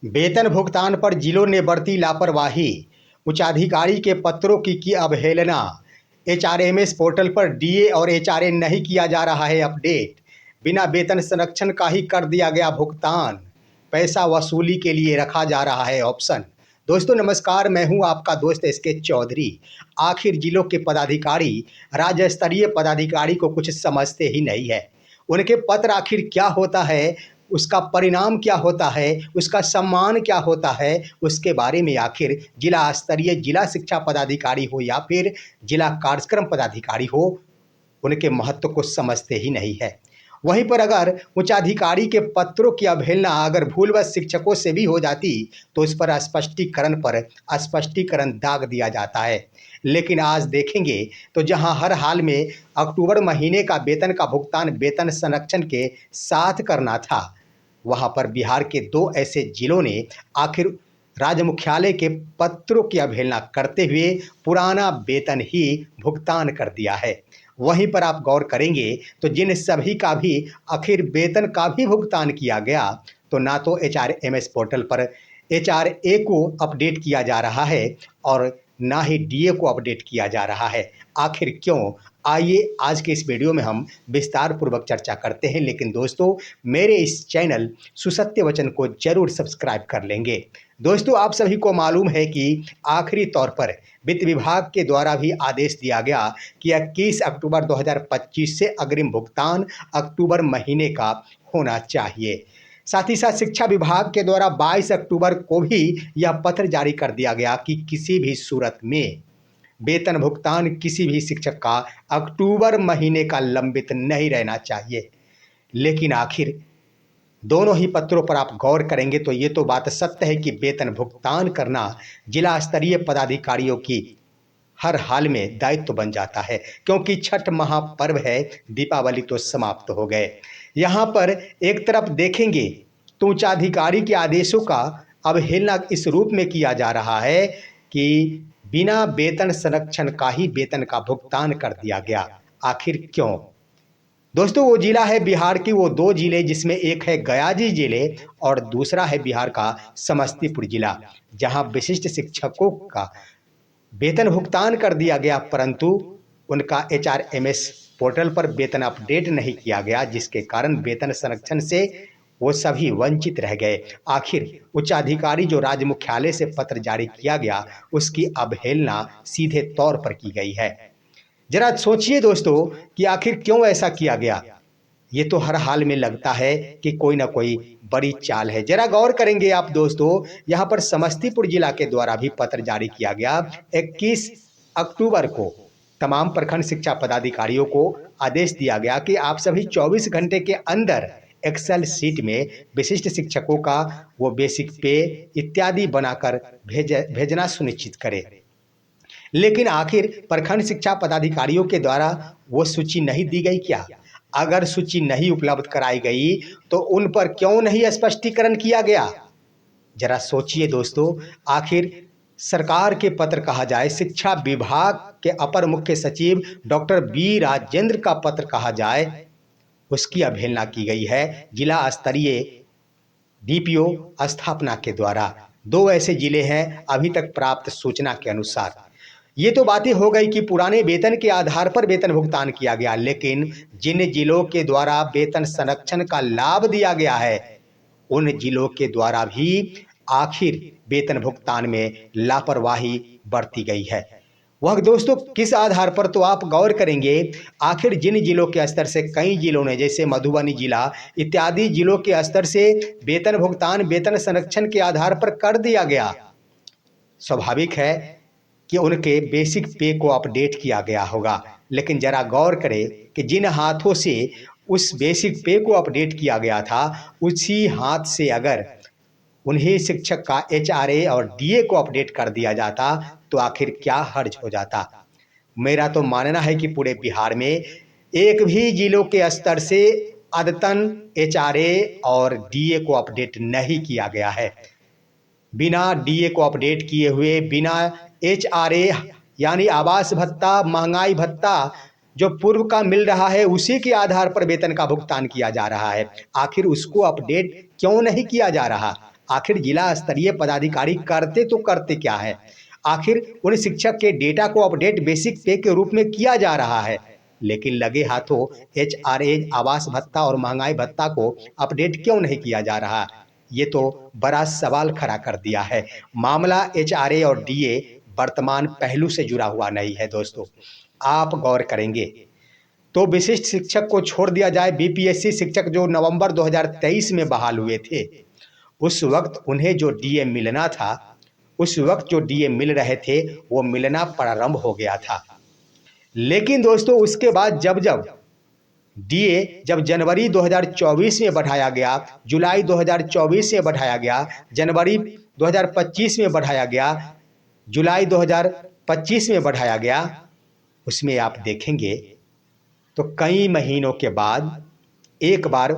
वेतन भुगतान पर जिलों ने बरती लापरवाही, उच्चाधिकारी के पत्रों की अवहेलना। एचआरएमएस पोर्टल पर डीए और एचआरए नहीं किया जा रहा है अपडेट। बिना वेतन संरक्षण का ही कर दिया गया भुगतान। पैसा वसूली के लिए रखा जा रहा है ऑप्शन। दोस्तों नमस्कार, मैं हूं आपका दोस्त एसके चौधरी। आखिर जिलों के पदाधिकारी राज्य स्तरीय पदाधिकारी को कुछ समझते ही नहीं है। उनके पत्र आखिर क्या होता है, उसका परिणाम क्या होता है, उसका सम्मान क्या होता है, उसके बारे में आखिर जिला स्तरीय जिला शिक्षा पदाधिकारी हो या फिर जिला कार्यक्रम पदाधिकारी हो, उनके महत्व को समझते ही नहीं है। वहीं पर अगर उच्चाधिकारी के पत्रों की अवहेलना अगर भूलवश शिक्षकों से भी हो जाती तो उस पर स्पष्टीकरण दाग दिया जाता है। लेकिन आज देखेंगे तो जहां हर हाल में अक्टूबर महीने का वेतन का भुगतान वेतन संरक्षण के साथ करना था, वहां पर बिहार के दो ऐसे जिलों ने आखिर राज्य मुख्यालय के पत्रों की अवहेलना करते हुए पुराना वेतन ही भुगतान कर दिया है। वहीं पर आप गौर करेंगे तो जिन सभी का भी आखिर वेतन का भी भुगतान किया गया, तो ना तो एचआरएमएस पोर्टल पर एचआरए को अपडेट किया जा रहा है और ना ही डीए को अपडेट किया जा रहा है। आखिर क्यों? आइए आज के इस वीडियो में हम विस्तार पूर्वक चर्चा करते हैं। लेकिन दोस्तों, मेरे इस चैनल सुसत्य वचन को जरूर सब्सक्राइब कर लेंगे। दोस्तों, आप सभी को मालूम है कि आखिरी तौर पर वित्त विभाग के द्वारा भी आदेश दिया गया कि 21 अक्टूबर 2025 से अग्रिम भुगतान अक्टूबर महीने का होना चाहिए। साथ ही साथ शिक्षा विभाग के द्वारा 22 अक्टूबर को भी यह पत्र जारी कर दिया गया कि किसी भी सूरत में वेतन भुगतान किसी भी शिक्षक का अक्टूबर महीने का लंबित नहीं रहना चाहिए। लेकिन आखिर दोनों ही पत्रों पर आप गौर करेंगे तो ये तो बात सत्य है कि वेतन भुगतान करना जिला स्तरीय पदाधिकारियों की हर हाल में दायित्व बन जाता है, क्योंकि छठ महापर्व है, दीपावली तो समाप्त हो गए। यहाँ पर एक तरफ देखेंगे तो उच्चाधिकारी के आदेशों का अवहेलना इस रूप में किया जा रहा है कि बिना वेतन संरक्षण का ही वेतन का भुगतान कर दिया गया। आखिर क्यों? दोस्तों, वो जिला है बिहार की वो दो जिले, जिसमें एक है गयाजी जिले और दूसरा है बिहार का समस्तीपुर जिला, जहां विशिष्ट शिक्षकों का वेतन भुगतान कर दिया गया, परंतु उनका एचआरएमएस पोर्टल पर वेतन अपडेट नहीं किया गया, जिसके कारण वेतन संरक्षण से वो सभी वंचित रह गए। आखिर उच्चाधिकारी जो राज्य मुख्यालय से पत्र जारी किया गया, उसकी अवहेलना सीधे तौर पर की गई है। जरा सोचिए दोस्तों कि आखिर क्यों ऐसा किया गया। ये तो हर हाल में लगता है कि कोई ना कोई बड़ी चाल है। जरा गौर करेंगे आप दोस्तों, यहाँ पर समस्तीपुर जिला के द्वारा भी पत्र जारी किया गया 21 अक्टूबर को। तमाम प्रखंड शिक्षा पदाधिकारियों को आदेश दिया गया कि आप सभी 24 घंटे के अंदर एक्सेल सीट में विशिष्ट शिक्षकों का वो बेसिक पे इत्यादि बनाकर भेजना सुनिश्चित करें। लेकिन आखिर प्रखंड शिक्षा पदाधिकारियों के द्वारा वो सूची नहीं दी गई क्या? अगर सूची नहीं उपलब्ध कराई गई तो उन पर क्यों नहीं स्पष्टीकरण किया गया? जरा सोचिए दोस्तों, आखिर सरकार के पत्र कहा जाए, शिक्षा विभाग के अपर मुख्य सचिव डॉक्टर बी राजेंद्र का पत्र कहा जाए, उसकी अवहेलना की गई है जिला स्तरीय डीपीओ स्थापना के द्वारा। दो ऐसे जिले हैं अभी तक प्राप्त सूचना के अनुसार। ये तो बातें हो गई कि पुराने वेतन के आधार पर वेतन भुगतान किया गया, लेकिन जिन जिलों के द्वारा वेतन संरक्षण का लाभ दिया गया है, उन जिलों के द्वारा भी आखिर वेतन भुगतान में लापरवाही बरती गई है। वह दोस्तों किस आधार पर? तो आप गौर करेंगे, आखिर जिन जिलों के स्तर से कई जिलों ने, जैसे मधुबनी जिला इत्यादि जिलों के स्तर से वेतन भुगतान वेतन संरक्षण के आधार पर कर दिया गया, स्वाभाविक है कि उनके बेसिक पे को अपडेट किया गया होगा। लेकिन जरा गौर करें कि जिन हाथों से उस बेसिक पे को अपडेट किया गया था, उसी हाथ से अगर उन्हें शिक्षक का एचआरए और डीए को अपडेट कर दिया जाता तो आखिर क्या हर्ज हो जाता? मेरा तो मानना है कि पूरे बिहार में एक भी जिलों के स्तर से अद्यतन एचआरए और डीए को अपडेट नहीं किया गया है। बिना डीए को अपडेट किए हुए, बिना एचआरए यानी आवास भत्ता, महंगाई भत्ता जो पूर्व का मिल रहा है, उसी के आधार पर वेतन का भुगतान किया जा रहा है। आखिर उसको अपडेट क्यों नहीं किया जा रहा? आखिर जिला स्तरीय पदाधिकारी करते तो करते क्या है? आखिर उन शिक्षक के डेटा को अपडेट बेसिक पे के रूप में किया जा रहा है, लेकिन लगे हाथों एचआरए, आवास भत्ता और महंगाई भत्ता को अपडेट क्यों नहीं किया जा रहा? ये तो बड़ा सवाल खड़ा कर दिया है। मामला एचआरए और डीए वर्तमान पहलू से जुड़ा हुआ नहीं है दोस्तों। आप गौर करेंगे तो विशिष्ट शिक्षक को छोड़ दिया जाए, बीपीएससी शिक्षक जो नवंबर 2023 में बहाल हुए थे, उस वक्त उन्हें जो डीए मिलना था, उस वक्त जो डीए मिल रहे थे वो मिलना प्रारंभ हो गया था। लेकिन दोस्तों उसके बाद जब डीए जब जनवरी 2024 में बढ़ाया गया, जुलाई 2024 में बढ़ाया गया, जनवरी 2025 में बढ़ाया गया, जुलाई 2025 में बढ़ाया गया, उसमें आप देखेंगे तो कई महीनों के बाद एक बार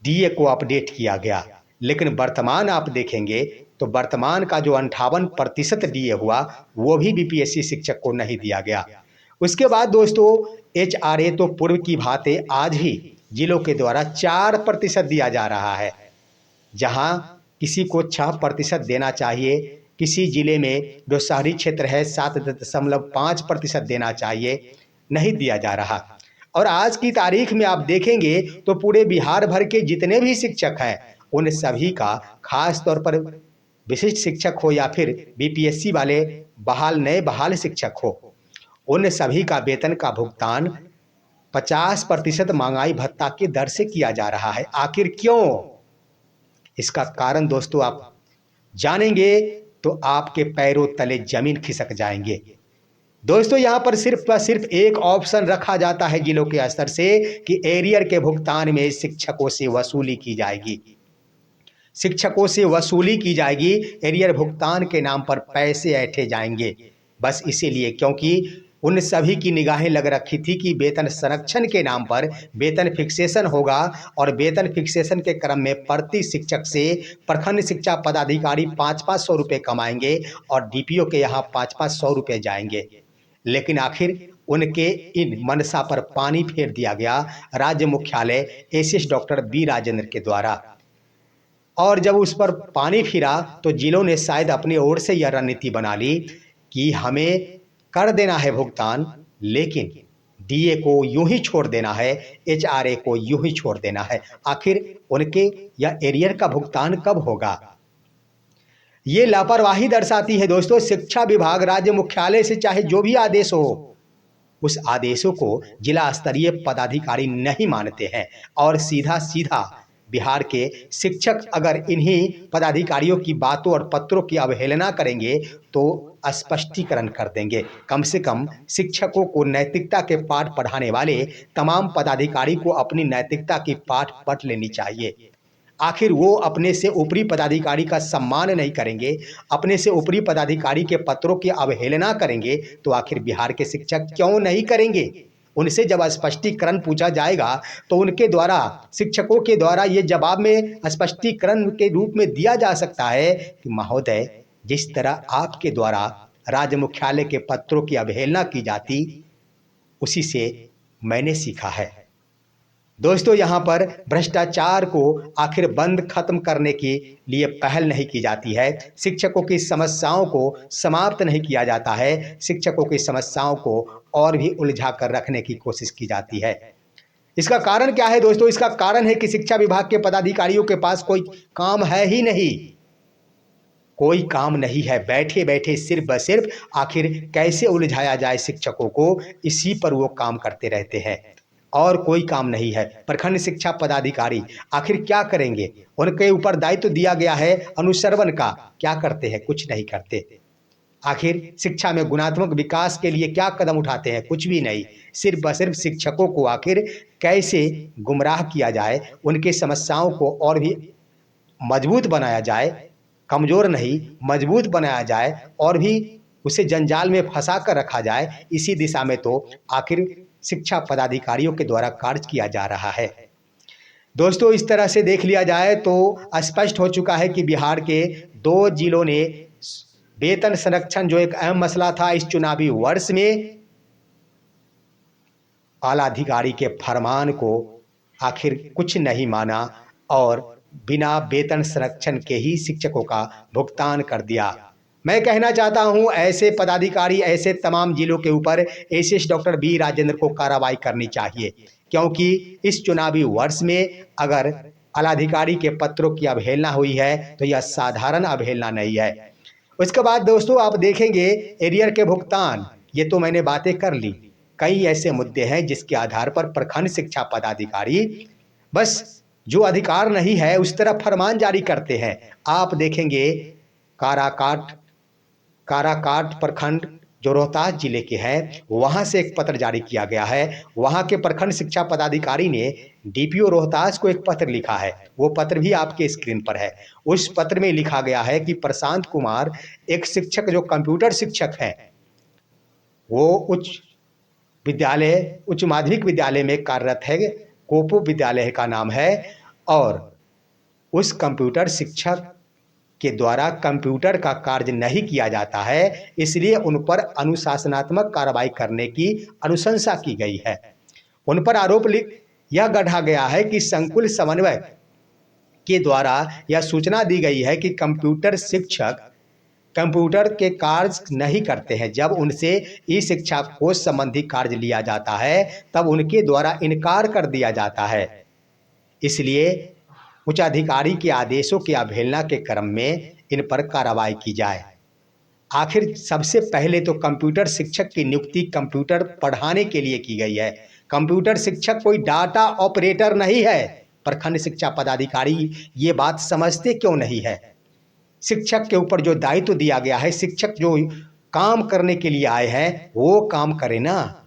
डीए को अपडेट किया गया। लेकिन वर्तमान आप देखेंगे तो वर्तमान का जो 58% डीए हुआ वो भी बीपीएससी शिक्षक को नहीं दिया गया। उसके बाद दोस्तों एचआरए तो पूर्व की भांति आज ही जिलों के द्वारा 4% दिया जा रहा है, जहां किसी को 6% देना चाहिए, किसी जिले में जो शहरी क्षेत्र है 7.5% देना चाहिए, नहीं दिया जा रहा। और आज की तारीख में आप देखेंगे तो पूरे बिहार भर के जितने भी शिक्षक हैं उन सभी का, खास तौर पर विशिष्ट शिक्षक हो या फिर बीपीएससी वाले नए बहाल शिक्षक हो, उन सभी का वेतन का भुगतान 50% महंगाई भत्ता की दर से किया जा रहा है। आखिर क्यों? इसका कारण दोस्तों आप जानेंगे तो आपके पैरों तले जमीन खिसक जाएंगे। दोस्तों यहाँ पर सिर्फ एक ऑप्शन रखा जाता है जिलों के स्तर से कि एरियर के भुगतान में शिक्षकों से वसूली की जाएगी, शिक्षकों से वसूली की जाएगी, एरियर भुगतान के नाम पर पैसे ऐंठे जाएंगे। बस इसीलिए क्योंकि उन सभी की निगाहें लग रखी थी कि वेतन संरक्षण के नाम पर वेतन फिक्सेशन होगा और वेतन फिक्सेशन के क्रम में प्रति शिक्षक से प्रखंड शिक्षा पदाधिकारी 500-500 रुपये कमाएंगे और डीपीओ के यहाँ 500-500 रुपये जाएंगे। लेकिन आखिर उनके इन मनसा पर पानी फेर दिया गया राज्य मुख्यालय एसीएस डॉक्टर बी राजेंद्र के द्वारा। और जब उस पर पानी फिरा तो जिलों ने शायद अपनी ओर से यह रणनीति बना ली कि हमें कर देना है भुगतान, लेकिन डीए को यूं ही छोड़ देना है, एचआरए को यूं ही छोड़ देना है। आखिर उनके या एरियर का भुगतान कब होगा? ये लापरवाही दर्शाती है दोस्तों। शिक्षा विभाग राज्य मुख्यालय से चाहे जो भी आदेश हो, उस आदेशों को जिला स्तरीय पदाधिकारी नहीं मानते हैं और सीधा सीधा बिहार के शिक्षक अगर इन्हीं पदाधिकारियों की बातों और पत्रों की अवहेलना करेंगे तो स्पष्टीकरण कर देंगे। कम से कम शिक्षकों को नैतिकता के पाठ पढ़ाने वाले तमाम पदाधिकारी को अपनी नैतिकता की पाठ पढ़ लेनी चाहिए। आखिर वो अपने से ऊपरी पदाधिकारी का सम्मान नहीं करेंगे, अपने से ऊपरी पदाधिकारी के पत्रों की अवहेलना करेंगे तो आखिर बिहार के शिक्षक क्यों नहीं करेंगे? उनसे जब स्पष्टीकरण पूछा जाएगा तो उनके द्वारा, शिक्षकों के द्वारा ये जवाब में स्पष्टीकरण के रूप में दिया जा सकता है कि महोदय, जिस तरह आपके द्वारा राज्य मुख्यालय के पत्रों की अवहेलना की जाती, उसी से मैंने सीखा है। दोस्तों यहाँ पर भ्रष्टाचार को आखिर बंद खत्म करने के लिए पहल नहीं की जाती है, शिक्षकों की समस्याओं को समाप्त नहीं किया जाता है, शिक्षकों की समस्याओं को और भी उलझा कर रखने की कोशिश की जाती है। इसका कारण क्या है दोस्तों? इसका कारण है कि शिक्षा विभाग के पदाधिकारियों के पास कोई काम है ही नहीं, कोई काम नहीं है। बैठे बैठे सिर्फ ब सिर्फ आखिर कैसे उलझाया जाए शिक्षकों को, इसी पर वो काम करते रहते हैं और कोई काम नहीं है। प्रखंड शिक्षा पदाधिकारी आखिर क्या करेंगे? उनके ऊपर दायित्व दिया गया है अनुश्रवण का, क्या करते हैं? कुछ नहीं करते। आखिर शिक्षा में गुणात्मक विकास के लिए क्या कदम उठाते हैं? कुछ भी नहीं। सिर्फ ब सिर्फ शिक्षकों को आखिर कैसे गुमराह किया जाए, उनकी समस्याओं को और भी मजबूत बनाया जाए, कमज़ोर नहीं मजबूत बनाया जाए और भी उसे जंजाल में फंसा कर रखा जाए, इसी दिशा में तो आखिर शिक्षा पदाधिकारियों के द्वारा कार्य किया जा रहा है। दोस्तों इस तरह से देख लिया जाए तो स्पष्ट हो चुका है कि बिहार के 2 जिलों ने वेतन संरक्षण जो एक अहम मसला था इस चुनावी वर्ष में, आला अधिकारी के फरमान को आखिर कुछ नहीं माना और बिना वेतन संरक्षण के ही शिक्षकों का भुगतान कर दिया। मैं कहना चाहता हूं ऐसे पदाधिकारी, ऐसे तमाम जिलों के ऊपर एसीएस डॉक्टर बी राजेंद्र को कार्रवाई करनी चाहिए, क्योंकि इस चुनावी वर्ष में अगर आलाधिकारी के पत्रों की अवहेलना हुई है तो यह साधारण अवहेलना नहीं है। उसके बाद दोस्तों आप देखेंगे एरियर के भुगतान, ये तो मैंने बातें कर ली। कई ऐसे मुद्दे हैं जिसके आधार पर प्रखंड शिक्षा पदाधिकारी बस जो अधिकार नहीं है उस तरफ फरमान जारी करते हैं। आप देखेंगे काराकाट काराकाट प्रखंड जो रोहतास जिले के हैं, वहां से एक पत्र जारी किया गया है। वहां के प्रखंड शिक्षा पदाधिकारी ने डीपीओ रोहतास को एक पत्र लिखा है, वो पत्र भी आपके स्क्रीन पर है। उस पत्र में लिखा गया है कि प्रशांत कुमार एक शिक्षक जो कंप्यूटर शिक्षक हैं, वो उच्च माध्यमिक विद्यालय में कार्यरत है, कोपो विद्यालय का नाम है, और उस कंप्यूटर शिक्षक के द्वारा कंप्यूटर का कार्य नहीं किया जाता है, इसलिए उन पर अनुशासनात्मक कार्रवाई करने की अनुशंसा की गई है। उन पर आरोप यह गढ़ा गया है कि संकुल समन्वय के द्वारा यह सूचना दी गई है कि कंप्यूटर शिक्षक कंप्यूटर के कार्य नहीं करते हैं। जब उनसे ई शिक्षा कोष संबंधी कार्य लिया जाता है तब उनके द्वारा इनकार कर दिया जाता है, इसलिए उच्चाधिकारी के आदेशों की अवहेलना के क्रम में इन पर कार्रवाई की जाए। आखिर सबसे पहले तो कंप्यूटर शिक्षक की नियुक्ति कंप्यूटर पढ़ाने के लिए की गई है। कंप्यूटर शिक्षक कोई डाटा ऑपरेटर नहीं है। प्रखंड शिक्षा पदाधिकारी ये बात समझते क्यों नहीं है? शिक्षक के ऊपर जो दायित्व दिया गया है, शिक्षक जो काम करने के लिए आए हैं वो काम करें ना।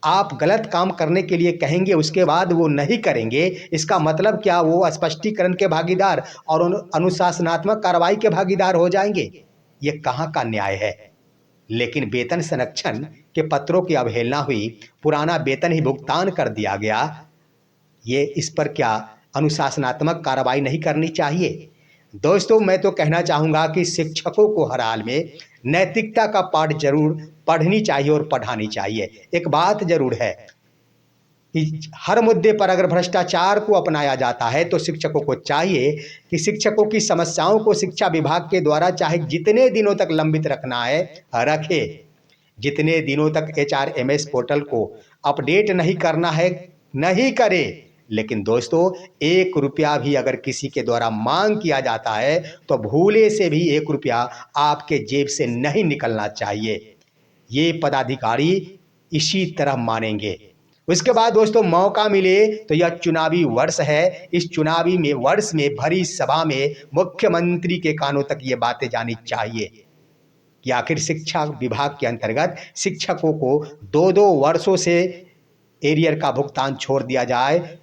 आप गलत काम करने के लिए कहेंगे, उसके बाद वो नहीं करेंगे, इसका मतलब क्या वो स्पष्टीकरण के भागीदार और अनुशासनात्मक कार्रवाई के भागीदार हो जाएंगे? ये कहाँ का न्याय है? लेकिन वेतन संरक्षण के पत्रों की अवहेलना हुई, पुराना वेतन ही भुगतान कर दिया गया, ये इस पर क्या अनुशासनात्मक कार्रवाई नहीं करनी चाहिए? दोस्तों मैं तो कहना चाहूँगा कि शिक्षकों को हर हाल में नैतिकता का पाठ जरूर पढ़नी चाहिए और पढ़ानी चाहिए। एक बात जरूर है कि हर मुद्दे पर अगर भ्रष्टाचार को अपनाया जाता है तो शिक्षकों को चाहिए कि शिक्षकों की समस्याओं को शिक्षा विभाग के द्वारा चाहे जितने दिनों तक लंबित रखना है रखे, जितने दिनों तक HRMS पोर्टल को अपडेट नहीं करना है नहीं करे। लेकिन दोस्तों 1 रुपया भी अगर किसी के द्वारा मांग किया जाता है तो भूले से भी 1 रुपया आपके जेब से नहीं निकलना चाहिए। ये पदाधिकारी इसी तरह मानेंगे। उसके बाद दोस्तों मौका मिले तो यह चुनावी वर्ष है, इस चुनावी वर्ष में भरी सभा में मुख्यमंत्री के कानों तक ये बातें जानी चाहिए कि आखिर शिक्षा विभाग के अंतर्गत शिक्षकों को 2-2 वर्षों से एरियर का भुगतान छोड़ दिया जाए।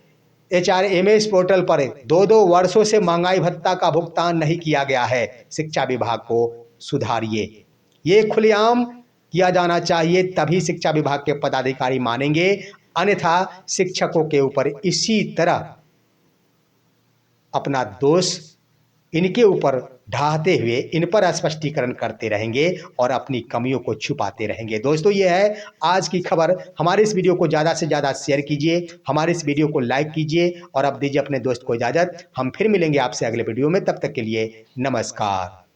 HRMS पोर्टल पर 2-2 वर्षों से महंगाई भत्ता का भुगतान नहीं किया गया है। शिक्षा विभाग को सुधारिए, ये खुलेआम किया जाना चाहिए, तभी शिक्षा विभाग के पदाधिकारी मानेंगे। अन्यथा शिक्षकों के ऊपर इसी तरह अपना दोष इनके ऊपर ढाहते हुए इन पर स्पष्टीकरण करते रहेंगे और अपनी कमियों को छुपाते रहेंगे। दोस्तों ये है आज की खबर। हमारे इस वीडियो को ज़्यादा से ज़्यादा शेयर कीजिए, हमारे इस वीडियो को लाइक कीजिए और अब दीजिए अपने दोस्त को इजाज़त। हम फिर मिलेंगे आपसे अगले वीडियो में, तब तक के लिए नमस्कार।